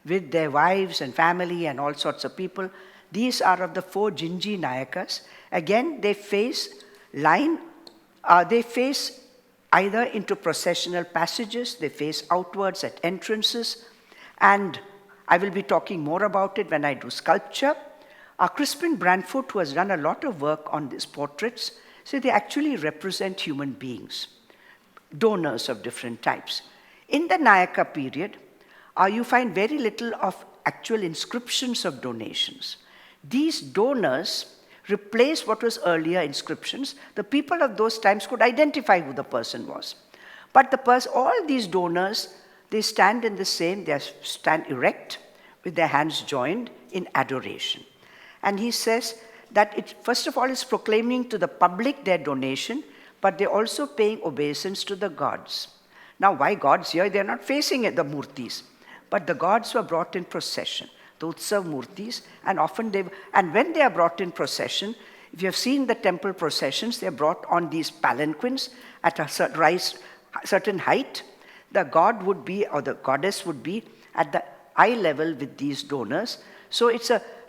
with their wives and family and all sorts of people. These are of the 4 Jinji Nayakas. Again, they face either into processional passages, they face outwards at entrances, and I will be talking more about it when I do sculpture. Crispin Brandfoot, who has done a lot of work on these portraits, said they actually represent human beings, donors of different types. In the Nayaka period, you find very little of actual inscriptions of donations. These donors replace what was earlier inscriptions. The people of those times could identify who the person was. But all these donors, they stand in the same, they stand erect with their hands joined in adoration. And he says that it, first of all, is proclaiming to the public their donation, but they're also paying obeisance to the gods. Now, why gods here? They're not facing the murtis, but the gods were brought in procession, the Utsav murtis, and when they are brought in procession, if you have seen the temple processions, they're brought on these palanquins at a certain height. The god would be, or the goddess would be, at the eye level with these donors. So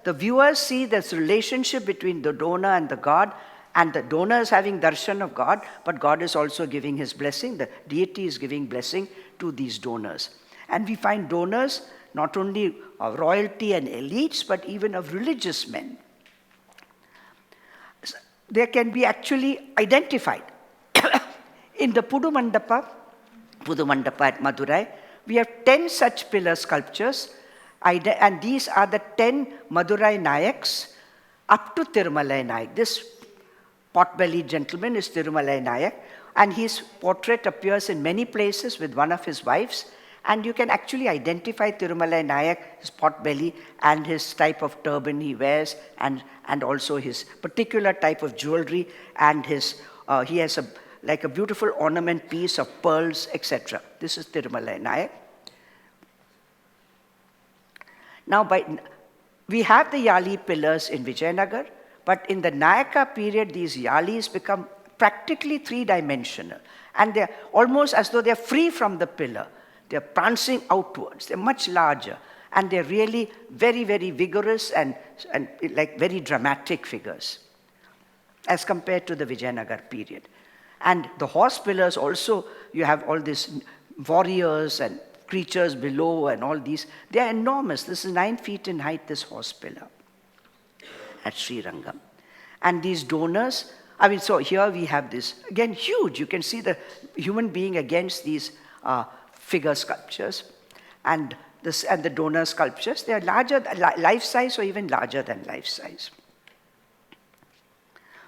the viewers see this relationship between the donor and the god, and the donor is having darshan of God, but God is also giving his blessing. The deity is giving blessing to these donors. And we find donors not only of royalty and elites, but even of religious men. They can be actually identified. In the Pudu Mandapa at Madurai, we have 10 such pillar sculptures, and these are the 10 Madurai Nayaks up to Tirumalai Nayak. This pot-bellied gentleman is Tirumalai Nayak, and his portrait appears in many places with one of his wives, and you can actually identify Tirumalai Nayak, his pot-belly, and his type of turban he wears, and also his particular type of jewelry, and he has like a beautiful ornament piece of pearls, etc. This is Tirumalai Nayak. Now, we have the Yali pillars in Vijayanagar, but in the Nayaka period, these Yalis become practically three-dimensional. And they're almost as though they're free from the pillar. They're prancing outwards. They're much larger. And they're really very, very vigorous and like very dramatic figures as compared to the Vijayanagar period. And the horse pillars also, you have all these warriors and creatures below and all these. They are enormous. This is 9 feet in height, this horse pillar at Sri Rangam. And these donors, I mean, so here we have this, again, huge. You can see the human being against these figure sculptures. And the donor sculptures, they are larger, life-size or even larger than life-size.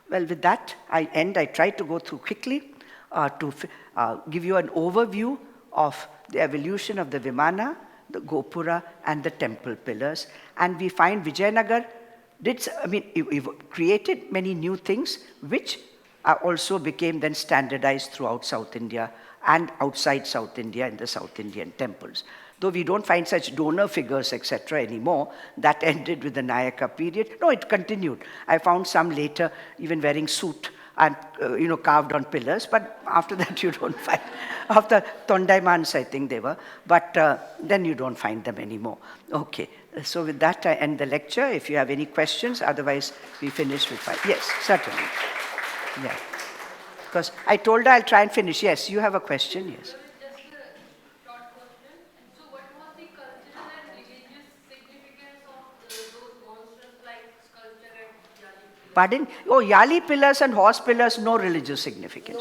Well, with that, I end. I try to go through quickly to give you an overview of the evolution of the Vimana, the Gopura, and the temple pillars. And we find Vijayanagar created many new things, which also became then standardized throughout South India and outside South India in the South Indian temples. Though we don't find such donor figures, etc. anymore, that ended with the Nayaka period. No, it continued. I found some later even wearing suit and carved on pillars, but after that you don't find. After Tondaimans, I think they were, but then you don't find them anymore. Okay, so with that I end the lecture. If you have any questions, otherwise we finish with 5. Yes, certainly. Yeah, because I told her I'll try and finish. Yes, you have a question, yes. Pardon? Oh, Yali pillars and horse pillars, no religious significance.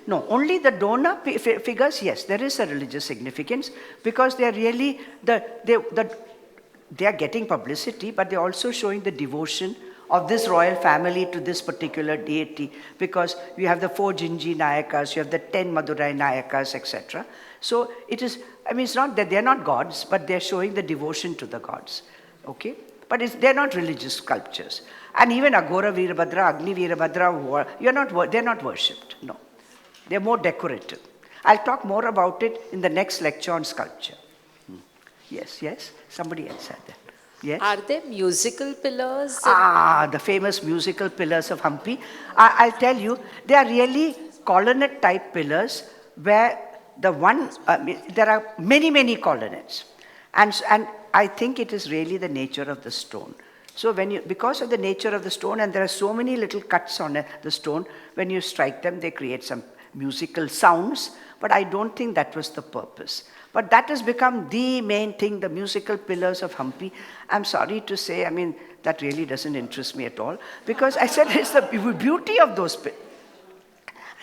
No, only the donor figures, yes, there is a religious significance because they are really, they are getting publicity, but they're also showing the devotion of this royal family to this particular deity, because you have the 4 Jinji Nayakas, you have the 10 Madurai Nayakas, etc. So it is, it's not that they're not gods, but they're showing the devotion to the gods. Okay? But they're not religious sculptures. And even Aghora Veerabhadra, Agni Veerabhadra, they're not worshipped. No. They're more decorative. I'll talk more about it in the next lecture on sculpture. Yes. Somebody else said that. Yes? Are there musical pillars? The famous musical pillars of Hampi. I'll tell you, they are really colonnade type pillars where there are many, many colonnades. And I think it is really the nature of the stone. So because of the nature of the stone, and there are so many little cuts on the stone, when you strike them, they create some musical sounds, but I don't think that was the purpose. But that has become the main thing, the musical pillars of Hampi. I'm sorry to say, that really doesn't interest me at all, because I said it's the beauty of those pillars.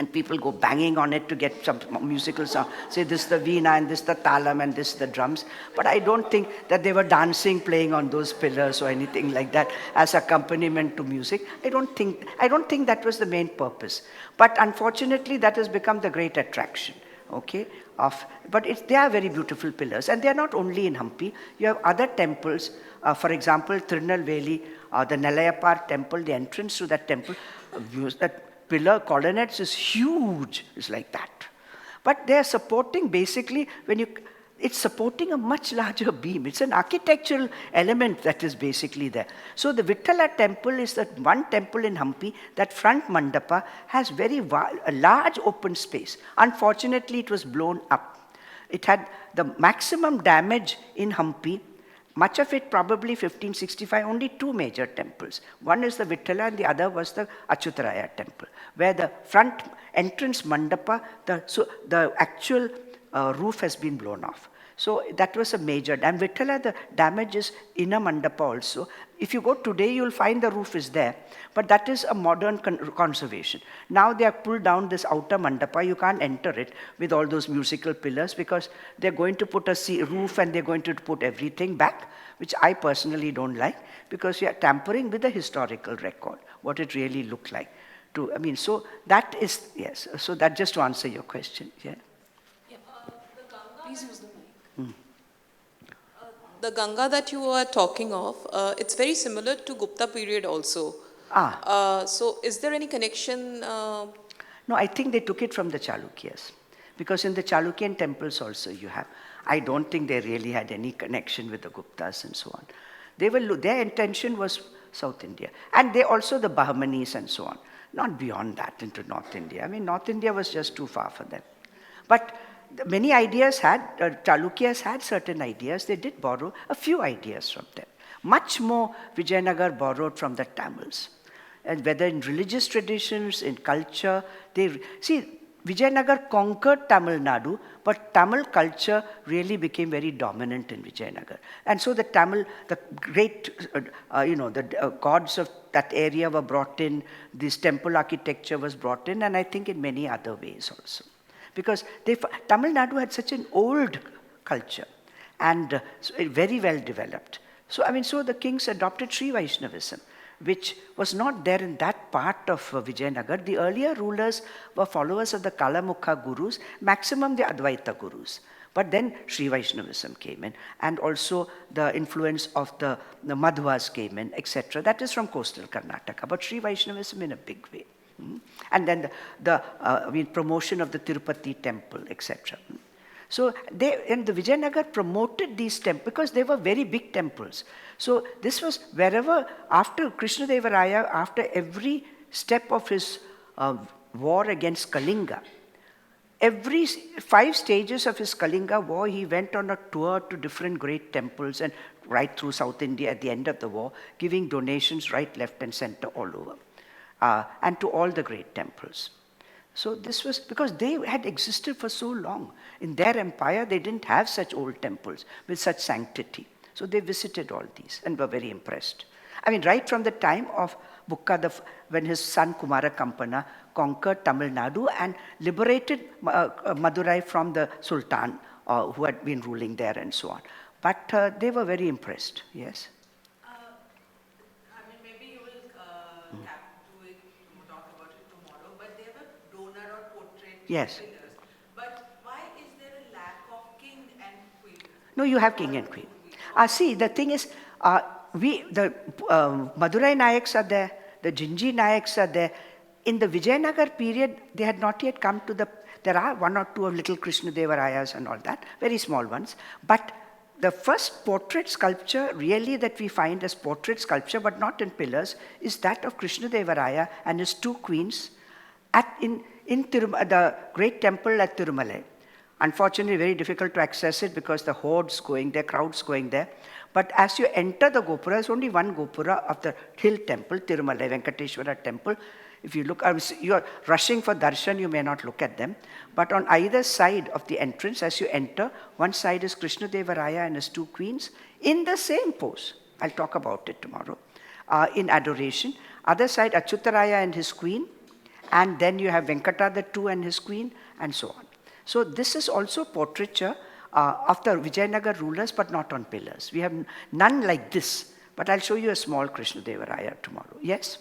And people go banging on it to get some musical sound. Say this is the veena and this is the talam and this is the drums. But I don't think that they were dancing, playing on those pillars or anything like that as accompaniment to music. I don't think that was the main purpose. But unfortunately, that has become the great attraction. Okay? But they are very beautiful pillars. And they are not only in Hampi. You have other temples. For example, Tirunelveli, the Nelayapar temple, the entrance to that temple, that pillar colonnades is huge. It's like that. But they're supporting basically, it's supporting a much larger beam. It's an architectural element that is basically there. So the Vittala temple is that one temple in Hampi, that front mandapa has a large open space. Unfortunately, it was blown up. It had the maximum damage in Hampi. Much of it probably 1565, only 2 major temples. One is the Vittala and the other was the Achyutaraya temple, where the front entrance mandapa, the actual roof has been blown off. So that was a major. And Vittala, the damage is inner mandapa also. If you go today, you'll find the roof is there. But that is a modern conservation. Now they have pulled down this outer mandapa. You can't enter it with all those musical pillars because they're going to put a roof and they're going to put everything back, which I personally don't like, because you are tampering with the historical record, what it really looked like. So that is, yes. So that just to answer your question. Yeah. Please use the mic. The Ganga that you are talking of, it's very similar to Gupta period also. So is there any connection? No, I think they took it from the Chalukyas. Because in the Chalukyan temples also you have. I don't think they really had any connection with the Guptas and so on. Their intention was South India. And they also the Bahmanis and so on. Not beyond that into North India. I mean, North India was just too far for them. But many ideas Chalukyas had certain ideas. They did borrow a few ideas from them. Much more Vijayanagar borrowed from the Tamils. And whether in religious traditions, in culture, Vijayanagar conquered Tamil Nadu, but Tamil culture really became very dominant in Vijayanagar. And so the great, gods of that area were brought in, this temple architecture was brought in, and I think in many other ways also. Because Tamil Nadu had such an old culture and very well developed. So the kings adopted Sri Vaishnavism, which was not there in that part of Vijayanagar. The earlier rulers were followers of the Kalamukha gurus, maximum the Advaita gurus. But then Sri Vaishnavism came in, and also the influence of the Madhvas came in, etc. That is from coastal Karnataka, but Sri Vaishnavism in a big way. And then the promotion of the Tirupati temple, etc. So the Vijayanagar promoted these temples because they were very big temples. So this was wherever, after Krishnadeva-Raya, after every step of his war against Kalinga, every 5 stages of his Kalinga war, he went on a tour to different great temples and right through South India at the end of the war, giving donations right, left and center all over. And to all the great temples. So this was because they had existed for so long. In their empire, they didn't have such old temples with such sanctity. So they visited all these and were very impressed. Right from the time of Bukka, when his son Kumara Kampana conquered Tamil Nadu and liberated Madurai from the Sultan who had been ruling there and so on. But they were very impressed, yes. Maybe you will talk about it tomorrow, but they were donor or portrait yes. pillars. But why is there a lack of king and queen? No, you have king and queen. The thing is, the Madurai Nayaks are there, the Jinji Nayaks are there. In the Vijayanagar period, they had not yet come to there are 1 or 2 of little Krishnadeva-Rayas and all that, very small ones. But the first portrait sculpture really that we find as portrait sculpture, but not in pillars, is that of Krishnadeva-Raya and his 2 queens in the great temple at Tirumalai. Unfortunately, very difficult to access it because the hordes going there, crowds going there. But as you enter the Gopura, there's only one Gopura of the hill temple, Tirumalai Venkateshwara temple. If you look, you're rushing for darshan, you may not look at them. But on either side of the entrance, as you enter, one side is Krishnadeva-Raya and his 2 queens in the same pose. I'll talk about it tomorrow. In adoration. Other side, Achyutaraya and his queen. And then you have Venkata the 2 and his queen, and so on. So this is also portraiture of the Vijayanagar rulers, but not on pillars. We have none like this. But I'll show you a small Krishnadeva-Raya tomorrow. Yes?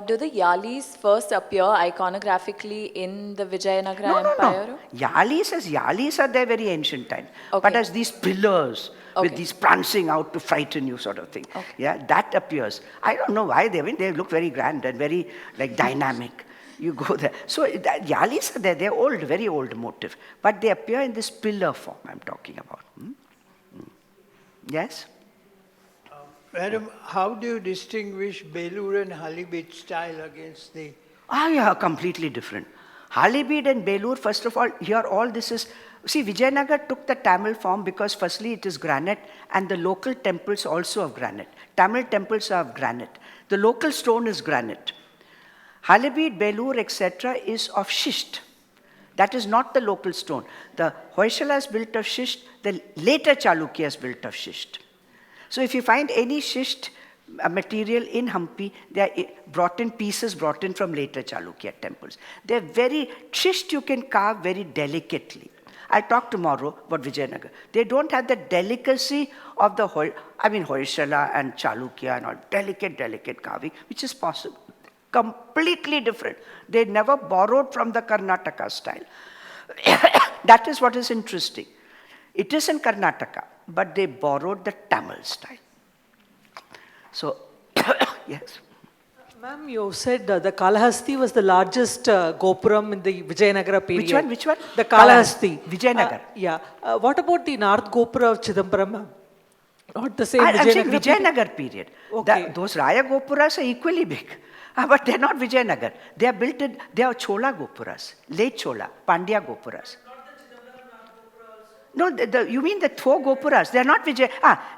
Do the Yalis first appear iconographically in the Vijayanagara Empire? No. Yalis are there very ancient time. Okay. But as these pillars with these prancing out to frighten you sort of thing. Okay. Yeah, that appears. I don't know why they look very grand and very dynamic. You go there. So Yalis are there, they're old, very old motif. But they appear in this pillar form I'm talking about. Yes? Madam, how do you distinguish Belur and Halibut style against the... Completely different. Halibut and Belur, first of all, here all this is... See, Vijayanagar took the Tamil form because firstly it is granite and the local temples also of granite. Tamil temples are of granite. The local stone is granite. Halibut, Belur, etc. is of schist. That is not the local stone. The Hoysala is built of schist, the later Chalukya is built of schist. So if you find any schist material in Hampi, they are pieces brought in from later Chalukya temples. They're schist you can carve very delicately. I'll talk tomorrow about Vijayanagar. They don't have the delicacy of the Hoysala and Chalukya and all, delicate carving, which is possible. Completely different. They never borrowed from the Karnataka style. That is what is interesting. It is in Karnataka, but they borrowed the Tamil style. So, yes. Ma'am, you said the Kalahasti was the largest Gopuram in the Vijayanagara period. Which one? The Kalahasti. Vijayanagar. What about the North Gopura of Chidambaram, ma'am? Not the same I'm saying Vijayanagar period? Vijayanagar period. Okay. Those Raya Gopuras are equally big. But they're not Vijayanagar. They are built in, they are Chola Gopuras, late Chola, Pandya Gopuras. No, you mean the four Gopuras. They're not Vijay.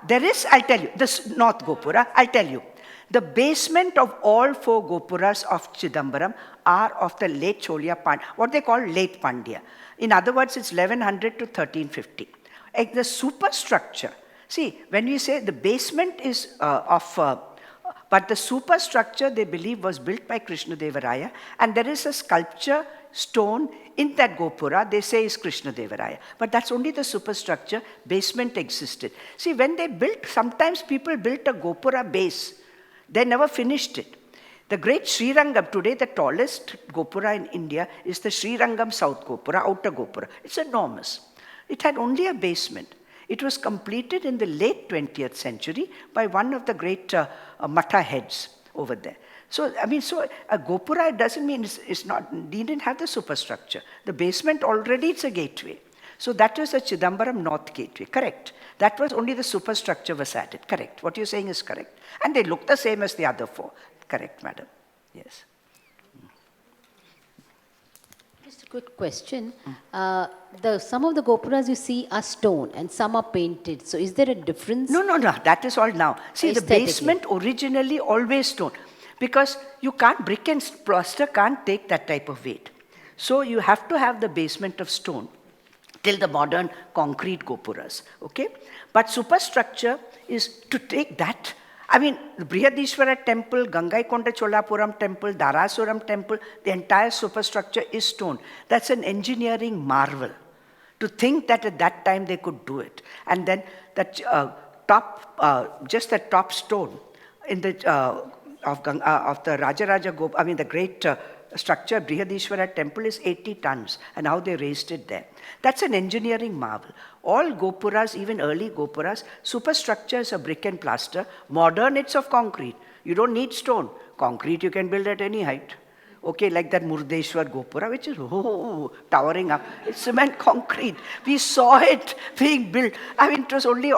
There is, I'll tell you, the North Gopura, I'll tell you. The basement of all four Gopuras of Chidambaram are of the late Chola Pandya, what they call late Pandya. In other words, it's 1100 to 1350. The superstructure, see, when we say the basement is but the superstructure they believe was built by Krishnadevaraya, and there is a sculpture stone in that Gopura, they say is Krishnadevaraya. But that's only the superstructure, basement existed. See, when they built, sometimes people built a Gopura base, they never finished it. The great Srirangam, today the tallest Gopura in India is the Srirangam South Gopura, outer Gopura. It's enormous. It had only a basement. It was completed in the late 20th century by one of the great Matha heads over there. So, I mean, so a Gopura doesn't mean it's not, didn't have the superstructure. The basement already, it's a gateway. So that was a Chidambaram North gateway, correct. That was only the superstructure was added, correct. What you're saying is correct. And they look the same as the other four, correct, madam. Yes. Just a quick question. Some of the gopuras you see are stone and some are painted. So is there a difference? No, that is all now. See, the basement originally always stone. Because you can't, brick and plaster can't take that type of weight. So you have to have the basement of stone till the modern concrete gopuras, okay? But superstructure is to take that. I mean, the Brihadishwara temple, Gangaikonda Cholapuram temple, Dharasuram temple, the entire superstructure is stone. That's an engineering marvel. To think that at that time they could do it. And then that just the top stone in the of the Rajaraja Gop, I mean the great structure, Brihadishwara temple is 80 tons, and how they raised it there. That's an engineering marvel. All Gopuras, even early Gopuras, superstructure is a brick and plaster. Modern, it's of concrete. You don't need stone. Concrete you can build at any height. Okay, like that Murdeshwar Gopura, which is towering up. It's cement concrete. We saw it being built. I mean, it was only,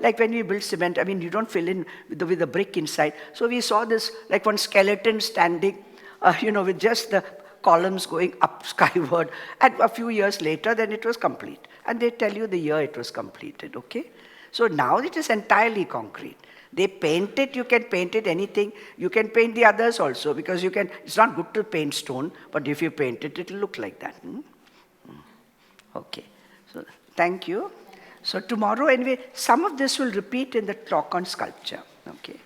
like when we build cement, I mean, you don't fill in with the brick inside. So we saw this, like one skeleton standing, with just the columns going up skyward. And a few years later, then it was complete. And they tell you the year it was completed, okay? So now it is entirely concrete. They paint it, you can paint it anything. You can paint the others also, because you can, it's not good to paint stone, but if you paint it, it will look like that. Okay, so thank you. So tomorrow, anyway, some of this will repeat in the talk on sculpture, okay?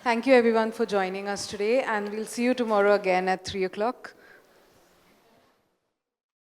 Thank you everyone for joining us today, and we'll see you tomorrow again at 3 o'clock.